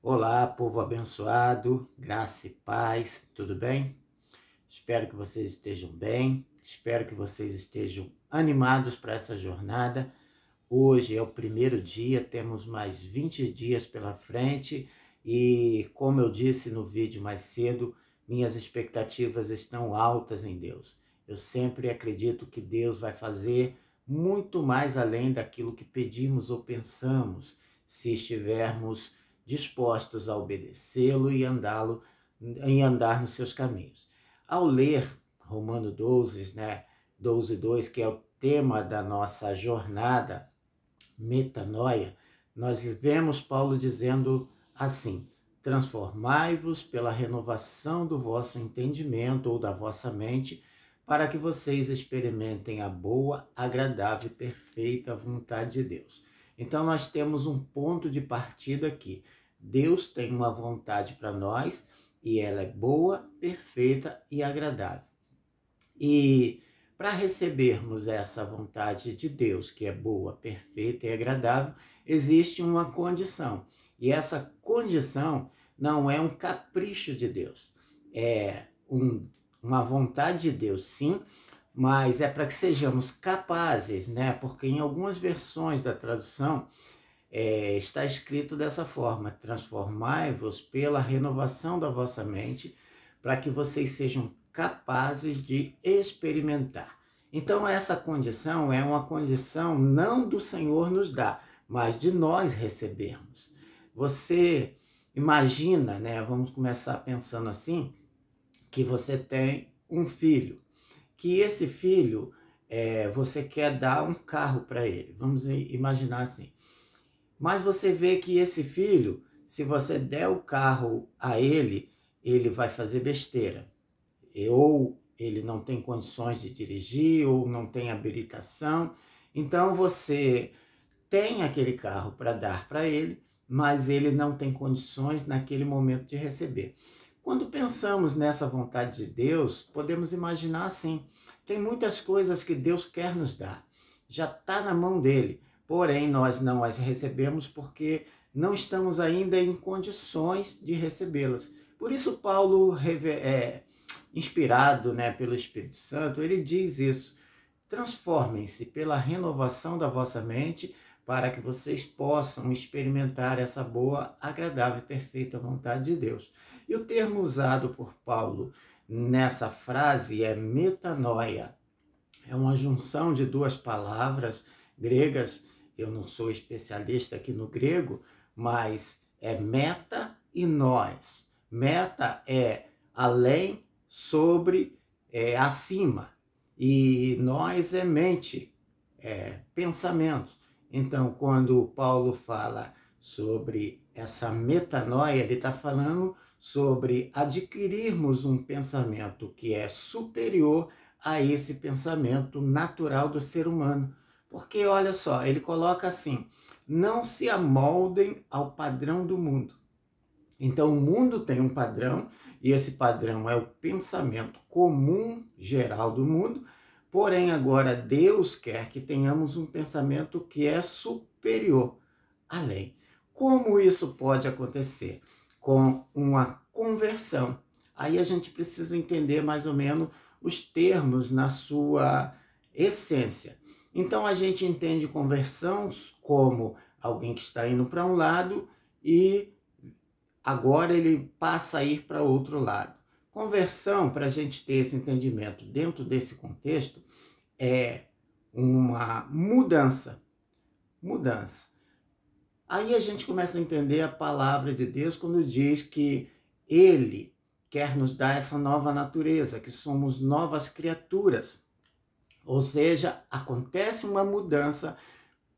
Olá, povo abençoado, graça e paz, tudo bem? Espero que vocês estejam bem, espero que vocês estejam animados para essa jornada. Hoje é o primeiro dia, temos mais 20 dias pela frente e, como eu disse no vídeo mais cedo, minhas expectativas estão altas em Deus. Eu sempre acredito que Deus vai fazer muito mais além daquilo que pedimos ou pensamos, se estivermos dispostos a obedecê-lo e andar nos seus caminhos. Ao ler Romano 12, 12:2, que é o tema da nossa jornada, metanoia, nós vemos Paulo dizendo assim: transformai-vos pela renovação do vosso entendimento ou da vossa mente, para que vocês experimentem a boa, agradável e perfeita vontade de Deus. Então nós temos um ponto de partida aqui. Deus tem uma vontade para nós e ela é boa, perfeita e agradável. E para recebermos essa vontade de Deus, que é boa, perfeita e agradável, existe uma condição. E essa condição não é um capricho de Deus. É uma vontade de Deus, sim, mas é para que sejamos capazes, Porque em algumas versões da tradução está escrito dessa forma: transformai-vos pela renovação da vossa mente, para que vocês sejam capazes de experimentar. Então essa condição é uma condição não do Senhor nos dar, mas de nós recebermos. Você imagina, vamos começar pensando assim, que você tem um filho, que esse filho, você quer dar um carro para ele, vamos imaginar assim. Mas você vê que esse filho, se você der o carro a ele, ele vai fazer besteira. Ou ele não tem condições de dirigir, ou não tem habilitação. Então você tem aquele carro para dar para ele, mas ele não tem condições naquele momento de receber. Quando pensamos nessa vontade de Deus, podemos imaginar assim: tem muitas coisas que Deus quer nos dar, já está na mão dele. Porém, nós não as recebemos porque não estamos ainda em condições de recebê-las. Por isso, Paulo, inspirado pelo Espírito Santo, ele diz isso: transformem-se pela renovação da vossa mente, para que vocês possam experimentar essa boa, agradável e perfeita vontade de Deus. E o termo usado por Paulo nessa frase é metanoia. É uma junção de duas palavras gregas. Eu não sou especialista aqui no grego, mas é meta e nós. Meta é além, sobre, acima. E nós é mente, pensamento. Então, quando Paulo fala sobre essa metanoia, ele está falando sobre adquirirmos um pensamento que é superior a esse pensamento natural do ser humano. Porque, olha só, ele coloca assim: não se amoldem ao padrão do mundo. Então, o mundo tem um padrão, e esse padrão é o pensamento comum, geral do mundo. Porém, agora Deus quer que tenhamos um pensamento que é superior, além. Como isso pode acontecer? Com uma conversão. Aí a gente precisa entender mais ou menos os termos na sua essência. Então a gente entende conversão como alguém que está indo para um lado e agora ele passa a ir para outro lado. Conversão, para a gente ter esse entendimento dentro desse contexto, é uma mudança. Mudança. Aí a gente começa a entender a palavra de Deus quando diz que Ele quer nos dar essa nova natureza, que somos novas criaturas. Ou seja, acontece uma mudança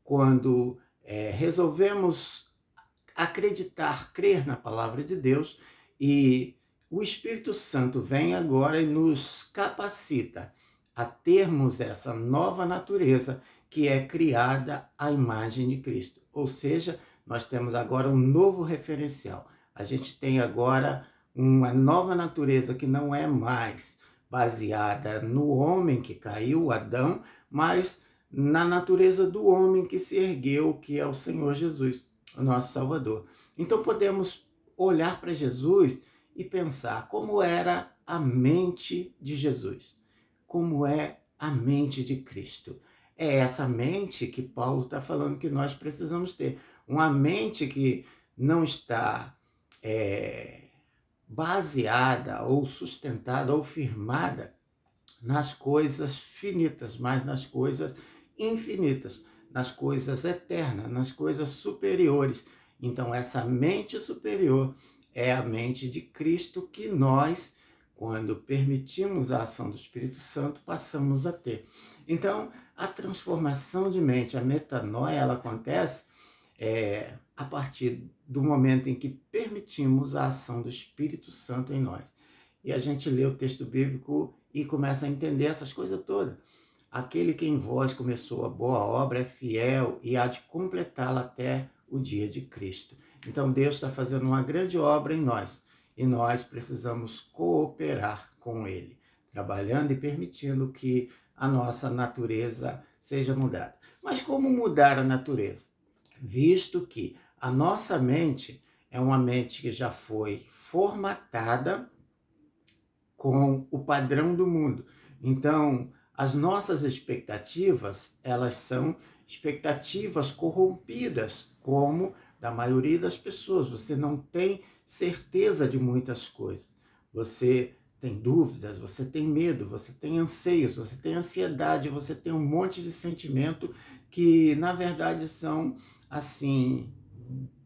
quando resolvemos acreditar, crer na palavra de Deus, e o Espírito Santo vem agora e nos capacita a termos essa nova natureza que é criada à imagem de Cristo. Ou seja, nós temos agora um novo referencial. A gente tem agora uma nova natureza que não é mais baseada no homem que caiu, Adão, mas na natureza do homem que se ergueu, que é o Senhor Jesus, o nosso Salvador. Então podemos olhar para Jesus e pensar como era a mente de Jesus, como é a mente de Cristo. É essa mente que Paulo está falando que nós precisamos ter. Uma mente que não está baseada ou sustentada ou firmada nas coisas finitas, mas nas coisas infinitas, nas coisas eternas, nas coisas superiores. Então, essa mente superior é a mente de Cristo que nós, quando permitimos a ação do Espírito Santo, passamos a ter. Então, a transformação de mente, a metanoia, ela acontece a partir do momento em que permitimos a ação do Espírito Santo em nós. E a gente lê o texto bíblico e começa a entender essas coisas todas. Aquele que em vós começou a boa obra é fiel e há de completá-la até o dia de Cristo. Então Deus está fazendo uma grande obra em nós e nós precisamos cooperar com Ele, trabalhando e permitindo que a nossa natureza seja mudada. Mas como mudar a natureza? Visto que a nossa mente é uma mente que já foi formatada com o padrão do mundo. Então, as nossas expectativas, elas são expectativas corrompidas, como da maioria das pessoas. Você não tem certeza de muitas coisas. Você tem dúvidas, você tem medo, você tem anseios, você tem ansiedade, você tem um monte de sentimento que, na verdade, são, assim,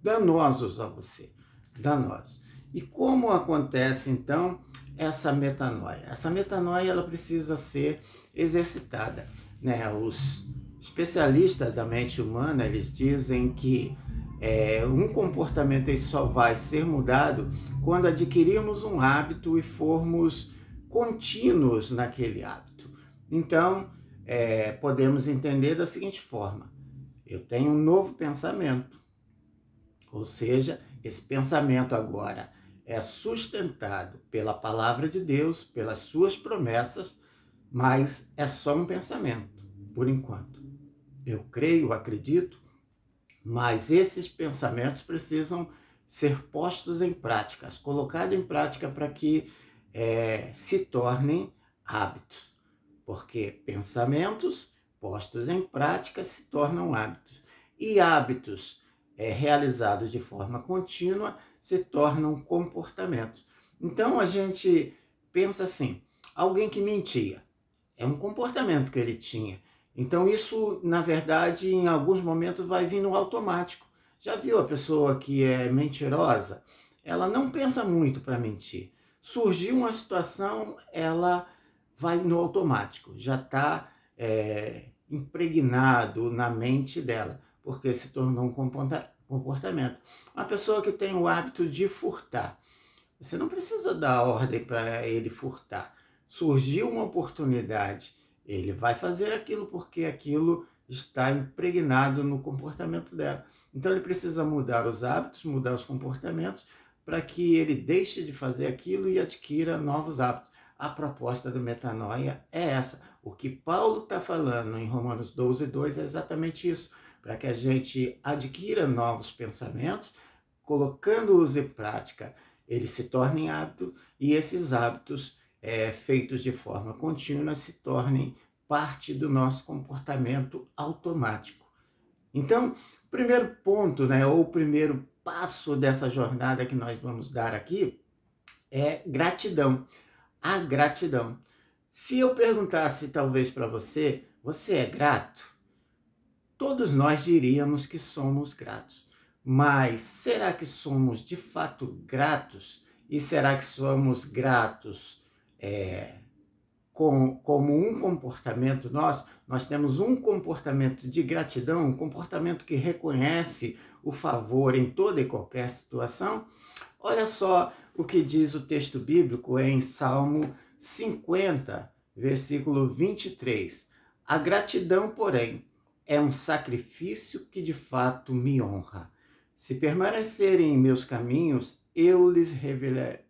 danosos a você. Danosos. E como acontece, então, essa metanoia? Essa metanoia, ela precisa ser exercitada, né? Os especialistas da mente humana, eles dizem que um comportamento ele só vai ser mudado quando adquirirmos um hábito e formos contínuos naquele hábito. Então, podemos entender da seguinte forma: eu tenho um novo pensamento, ou seja, esse pensamento agora é sustentado pela palavra de Deus, pelas suas promessas, mas é só um pensamento, por enquanto. Eu creio, acredito, mas esses pensamentos precisam ser postos em práticas, colocados em prática para que se tornem hábitos. Porque pensamentos postos em prática se tornam hábitos. E hábitos realizados de forma contínua se tornam comportamentos. Então a gente pensa assim, alguém que mentia, é um comportamento que ele tinha. Então isso, na verdade, em alguns momentos vai vir no automático. Já viu a pessoa que é mentirosa? Ela não pensa muito para mentir. Surgiu uma situação, ela vai no automático, já está impregnado na mente dela, porque se tornou um comportamento. Uma pessoa que tem o hábito de furtar, você não precisa dar ordem para ele furtar. Surgiu uma oportunidade, ele vai fazer aquilo porque aquilo está impregnado no comportamento dela. Então ele precisa mudar os hábitos, mudar os comportamentos, para que ele deixe de fazer aquilo e adquira novos hábitos. A proposta do metanoia é essa. O que Paulo está falando em Romanos 12:2 é exatamente isso, para que a gente adquira novos pensamentos, colocando-os em prática, eles se tornem hábito e esses hábitos feitos de forma contínua se tornem parte do nosso comportamento automático. Então, o primeiro ponto, né, ou o primeiro passo dessa jornada que nós vamos dar aqui é gratidão. A gratidão. Se eu perguntasse talvez para você, você é grato? Todos nós diríamos que somos gratos. Mas será que somos de fato gratos? E será que somos gratos como um comportamento nosso? Nós temos um comportamento de gratidão, um comportamento que reconhece o favor em toda e qualquer situação? Olha só o que diz o texto bíblico em Salmo 50, versículo 23. A gratidão, porém, é um sacrifício que de fato me honra. Se permanecerem em meus caminhos, eu lhes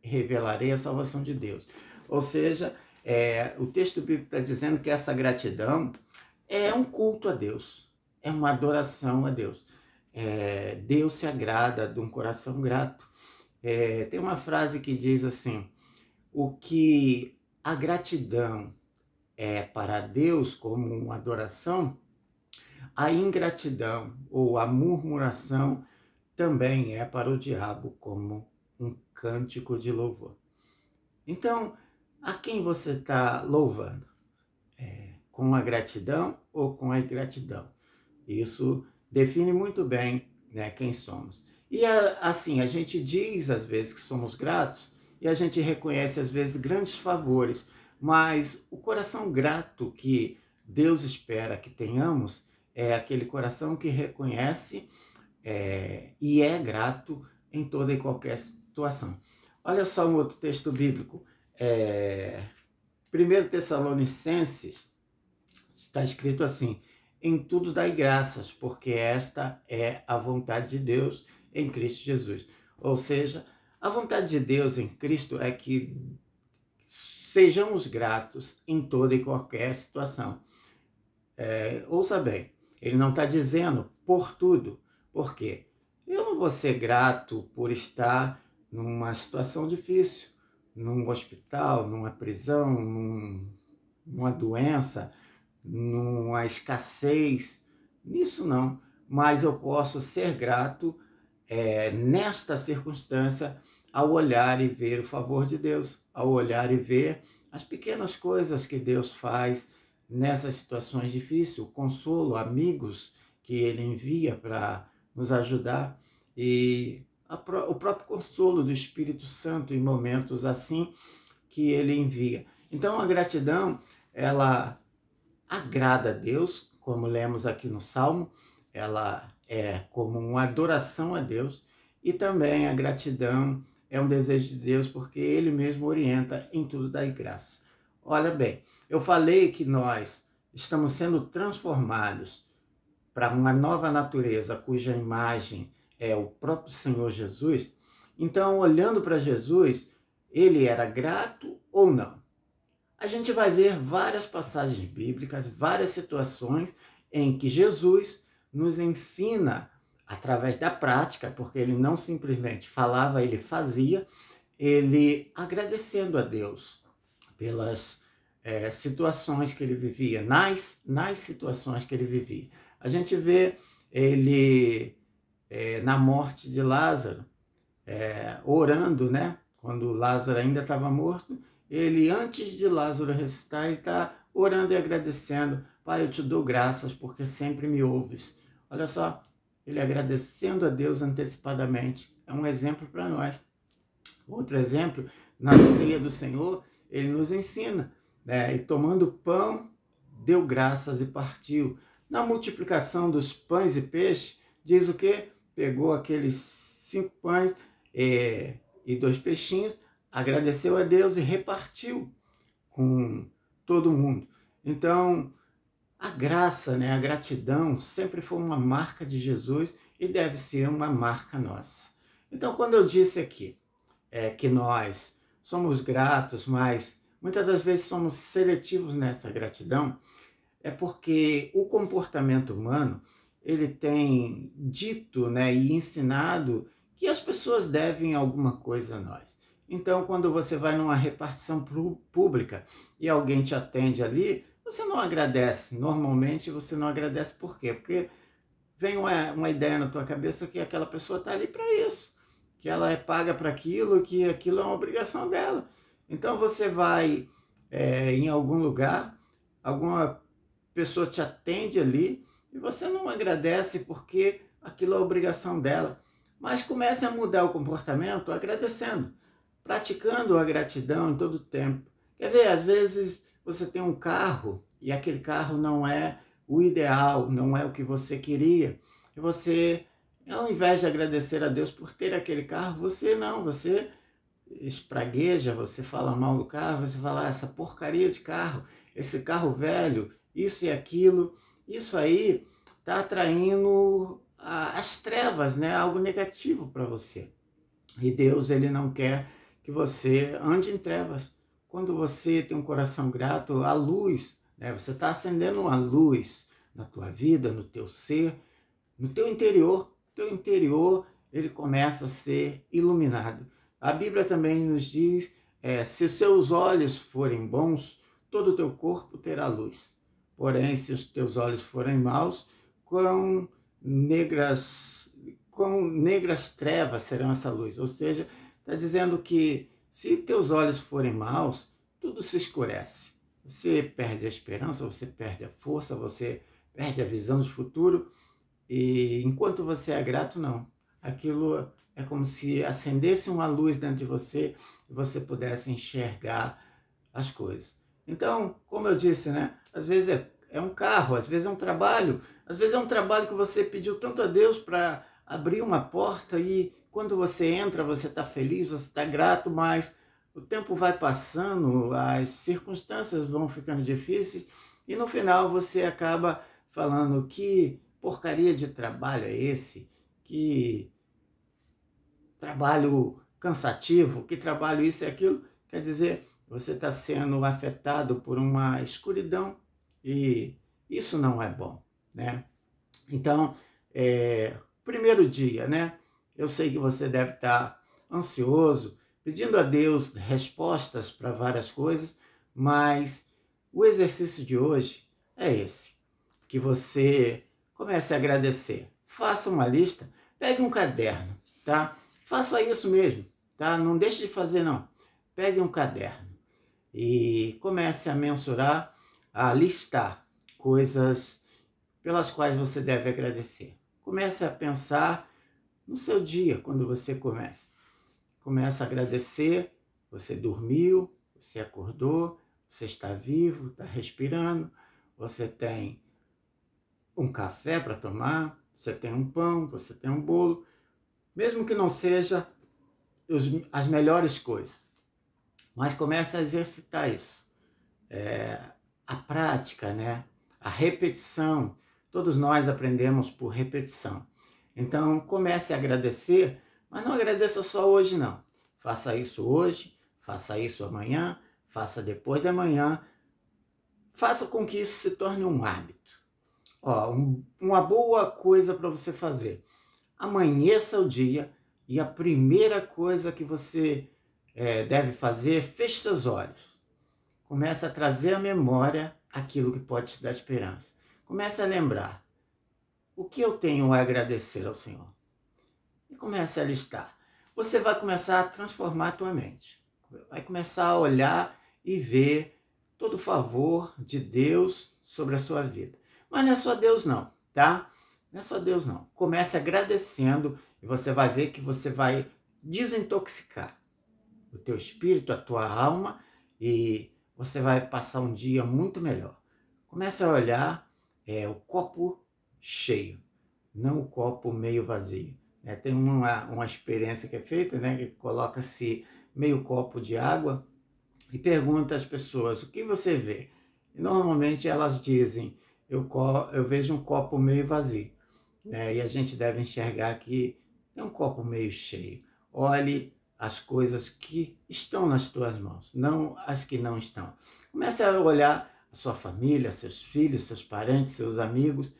revelarei a salvação de Deus. Ou seja, o texto bíblico está dizendo que essa gratidão é um culto a Deus, é uma adoração a Deus. Deus se agrada de um coração grato. Tem uma frase que diz assim: o que a gratidão é para Deus como uma adoração, a ingratidão ou a murmuração também é para o diabo como um cântico de louvor. Então, a quem você está louvando? Com a gratidão ou com a ingratidão? Isso define muito bem, né, quem somos. E assim, a gente diz às vezes que somos gratos e a gente reconhece às vezes grandes favores, mas o coração grato que Deus espera que tenhamos é aquele coração que reconhece e é grato em toda e qualquer situação. Olha só um outro texto bíblico. 1 Tessalonicenses, está escrito assim: em tudo dai graças, porque esta é a vontade de Deus em Cristo Jesus. Ou seja, a vontade de Deus em Cristo é que sejamos gratos em toda e qualquer situação. Ouça bem, ele não está dizendo por tudo. Por quê? Eu não vou ser grato por estar numa situação difícil, num hospital, numa prisão, numa doença, numa escassez, nisso não. Mas eu posso ser grato nesta circunstância ao olhar e ver o favor de Deus, ao olhar e ver as pequenas coisas que Deus faz nessas situações difíceis, o consolo, amigos que Ele envia para nos ajudar e o próprio consolo do Espírito Santo em momentos assim que Ele envia. Então a gratidão, ela agrada a Deus, como lemos aqui no Salmo, ela é como uma adoração a Deus, e também a gratidão é um desejo de Deus, porque Ele mesmo orienta em tudo da graça. Olha bem, eu falei que nós estamos sendo transformados para uma nova natureza, cuja imagem é o próprio Senhor Jesus. Então, olhando para Jesus, Ele era grato ou não? A gente vai ver várias passagens bíblicas, várias situações em que Jesus nos ensina, através da prática, porque ele não simplesmente falava, ele fazia, ele agradecendo a Deus pelas situações que ele vivia, nas situações que ele vivia. A gente vê ele na morte de Lázaro, orando, né? Quando Lázaro ainda estava morto, ele, antes de Lázaro ressuscitar, ele está orando e agradecendo. Pai, eu te dou graças porque sempre me ouves. Olha só, ele agradecendo a Deus antecipadamente. É um exemplo para nós. Outro exemplo, na ceia do Senhor, ele nos ensina. E tomando pão, deu graças e partiu. Na multiplicação dos pães e peixes, diz o quê? Pegou aqueles 5 pães e 2 peixinhos, agradeceu a Deus e repartiu com todo mundo. Então, a graça, né, a gratidão sempre foi uma marca de Jesus e deve ser uma marca nossa. Então, quando eu disse aqui que nós somos gratos, mas muitas das vezes somos seletivos nessa gratidão, é porque o comportamento humano, ele tem dito, né, e ensinado que as pessoas devem alguma coisa a nós. Então, quando você vai numa repartição pública e alguém te atende ali, você não agradece. Normalmente você não agradece por quê? Porque vem uma ideia na tua cabeça que aquela pessoa está ali para isso, que ela é paga para aquilo, que aquilo é uma obrigação dela. Então você vai em algum lugar, alguma pessoa te atende ali e você não agradece porque aquilo é obrigação dela. Mas comece a mudar o comportamento agradecendo, praticando a gratidão em todo o tempo. Quer ver, às vezes você tem um carro e aquele carro não é o ideal, não é o que você queria. E você, ao invés de agradecer a Deus por ter aquele carro, você espragueja, você fala mal do carro, você fala, essa porcaria de carro, esse carro velho, isso e aquilo. Isso aí está atraindo as trevas, né? Algo negativo para você. E Deus, ele não quer que você ande em trevas. Quando você tem um coração grato, a luz, né? Você está acendendo uma luz na tua vida, no teu ser, no teu interior. Teu interior ele começa a ser iluminado. A Bíblia também nos diz, se os seus olhos forem bons, todo o teu corpo terá luz. Porém, se os teus olhos forem maus, quão negras trevas serão essa luz. Ou seja, está dizendo que se teus olhos forem maus, tudo se escurece. Você perde a esperança, você perde a força, você perde a visão de futuro. E enquanto você é grato, não. Aquilo é como se acendesse uma luz dentro de você e você pudesse enxergar as coisas. Então, como eu disse, né? Às vezes é um carro, às vezes é um trabalho, às vezes é um trabalho que você pediu tanto a Deus para abrir uma porta e quando você entra, você está feliz, você está grato, mas o tempo vai passando, as circunstâncias vão ficando difíceis e no final você acaba falando: que porcaria de trabalho é esse? Que trabalho cansativo, que trabalho isso e aquilo. Quer dizer, você está sendo afetado por uma escuridão e isso não é bom, né? Então, primeiro dia, né? Eu sei que você deve estar ansioso, pedindo a Deus respostas para várias coisas, mas o exercício de hoje é esse, que você comece a agradecer. Faça uma lista, pegue um caderno, tá? Faça isso mesmo, tá? Não deixe de fazer, não. Pegue um caderno e comece a mensurar, a listar coisas pelas quais você deve agradecer. Comece a pensar no seu dia, quando você começa. Começa a agradecer, você dormiu, você acordou, você está vivo, está respirando, você tem um café para tomar, você tem um pão, você tem um bolo, mesmo que não seja as melhores coisas. Mas comece a exercitar isso. A prática, né? A repetição. Todos nós aprendemos por repetição. Então, comece a agradecer, mas não agradeça só hoje, não. Faça isso hoje, faça isso amanhã, faça depois de amanhã. Faça com que isso se torne um hábito. Uma boa coisa para você fazer. Amanheça o dia e a primeira coisa que você deve fazer, feche seus olhos. Comece a trazer à memória aquilo que pode te dar esperança. Comece a lembrar. O que eu tenho a agradecer ao Senhor? E comece a listar. Você vai começar a transformar a tua mente. Vai começar a olhar e ver todo o favor de Deus sobre a sua vida. Mas não é só Deus não, tá? Não é só Deus não. Comece agradecendo e você vai ver que você vai desintoxicar o teu espírito, a tua alma e você vai passar um dia muito melhor. Comece a olhar o copo cheio, não o copo meio vazio. Tem uma experiência que é feita, né, que coloca-se meio copo de água e pergunta às pessoas: o que você vê? E normalmente elas dizem: eu vejo um copo meio vazio. E a gente deve enxergar que tem um copo meio cheio. Olhe as coisas que estão nas tuas mãos, não as que não estão. Comece a olhar a sua família, seus filhos, seus parentes, seus amigos.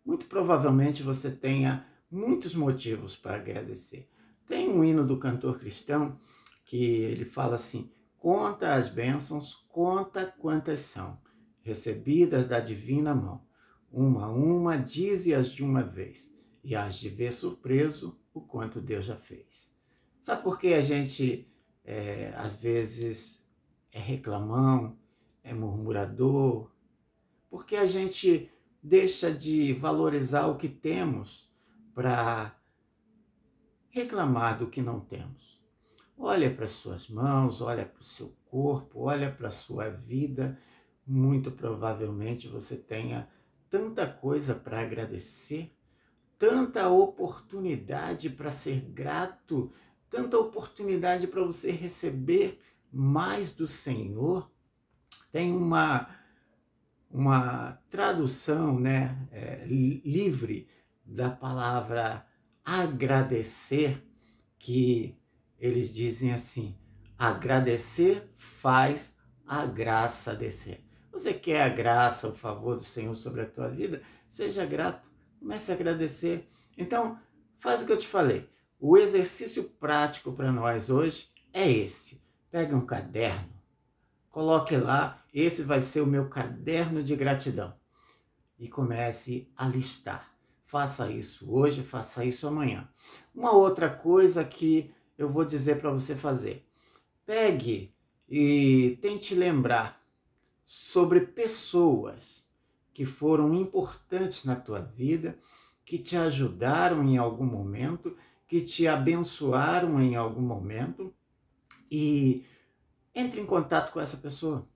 Muito provavelmente você tenha muitos motivos para agradecer. Tem um hino do cantor cristão que ele fala assim: conta as bênçãos, conta quantas são, recebidas da divina mão. Uma a uma, dize-as de uma vez, e hás de ver surpreso o quanto Deus já fez. Sabe por que a gente, às vezes, é reclamão, é murmurador? Porque a gente deixa de valorizar o que temos para reclamar do que não temos. Olha para as suas mãos, olha para o seu corpo, olha para a sua vida. Muito provavelmente você tenha tanta coisa para agradecer, tanta oportunidade para ser grato, tanta oportunidade para você receber mais do Senhor. Tem uma tradução, né, livre da palavra agradecer, que eles dizem assim: agradecer faz a graça descer. Você quer a graça, o favor do Senhor sobre a tua vida? Seja grato, comece a agradecer. Então, faz o que eu te falei. O exercício prático para nós hoje é esse. Pegue um caderno, coloque lá, esse vai ser o meu caderno de gratidão. E comece a listar. Faça isso hoje, faça isso amanhã. Uma outra coisa que eu vou dizer para você fazer. Pegue e tente lembrar sobre pessoas que foram importantes na tua vida, que te ajudaram em algum momento, que te abençoaram em algum momento, e entre em contato com essa pessoa.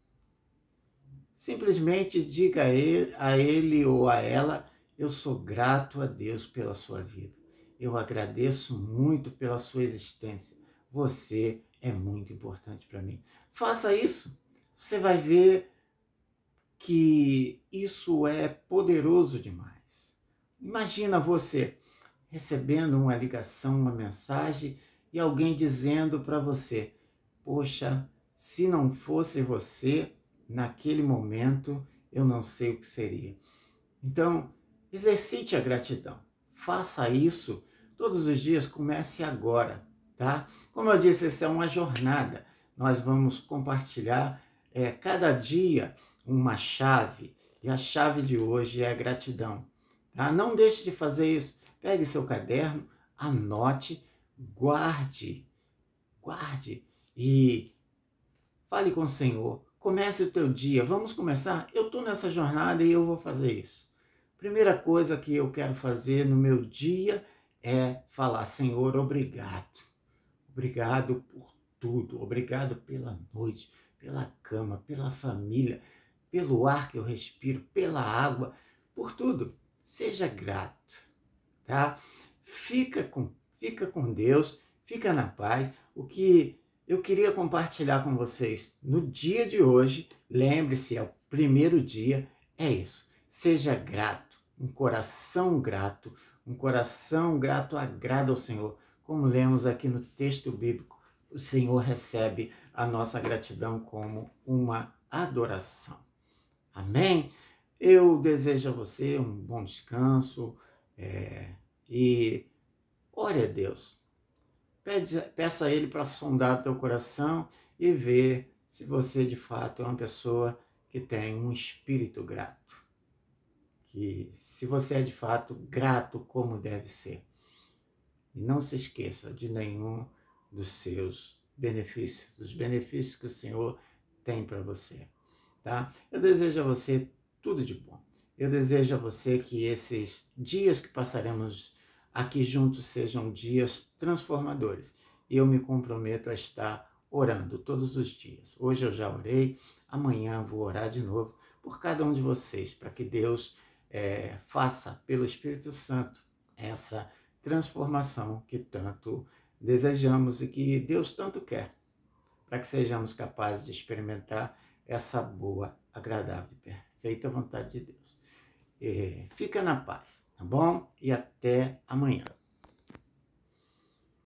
Simplesmente diga a ele ou a ela: eu sou grato a Deus pela sua vida. Eu agradeço muito pela sua existência. Você é muito importante para mim. Faça isso. Você vai ver que isso é poderoso demais. Imagina você recebendo uma ligação, uma mensagem e alguém dizendo para você: poxa, se não fosse você, naquele momento eu não sei o que seria. Então, exercite a gratidão. Faça isso todos os dias, comece agora, tá? Como eu disse, essa é uma jornada. Nós vamos compartilhar cada dia uma chave, e a chave de hoje é a gratidão. Tá? Não deixe de fazer isso. Pegue seu caderno, anote, guarde e fale com o Senhor. Comece o teu dia. Vamos começar? Eu estou nessa jornada e eu vou fazer isso. Primeira coisa que eu quero fazer no meu dia é falar: Senhor, obrigado. Obrigado por tudo. Obrigado pela noite, pela cama, pela família, pelo ar que eu respiro, pela água, por tudo. Seja grato, tá? Fica com Deus, fica na paz. O que eu queria compartilhar com vocês no dia de hoje, lembre-se, é o primeiro dia, é isso. Seja grato, um coração grato agrada ao Senhor. Como lemos aqui no texto bíblico, o Senhor recebe a nossa gratidão como uma adoração. Amém? Eu desejo a você um bom descanso e ore a Deus. Peça a Ele para sondar o teu coração e ver se você de fato é uma pessoa que tem um espírito grato. Que se você é de fato grato como deve ser. E não se esqueça de nenhum dos seus benefícios, dos benefícios que o Senhor tem para você. Tá? Eu desejo a você tudo de bom. Eu desejo a você que esses dias que passaremos aqui juntos sejam dias transformadores. E eu me comprometo a estar orando todos os dias. Hoje eu já orei, amanhã vou orar de novo por cada um de vocês, para que Deus faça pelo Espírito Santo essa transformação que tanto desejamos e que Deus tanto quer, para que sejamos capazes de experimentar essa boa, agradável e perfeita vontade de Deus. Fica na paz, tá bom? E até amanhã.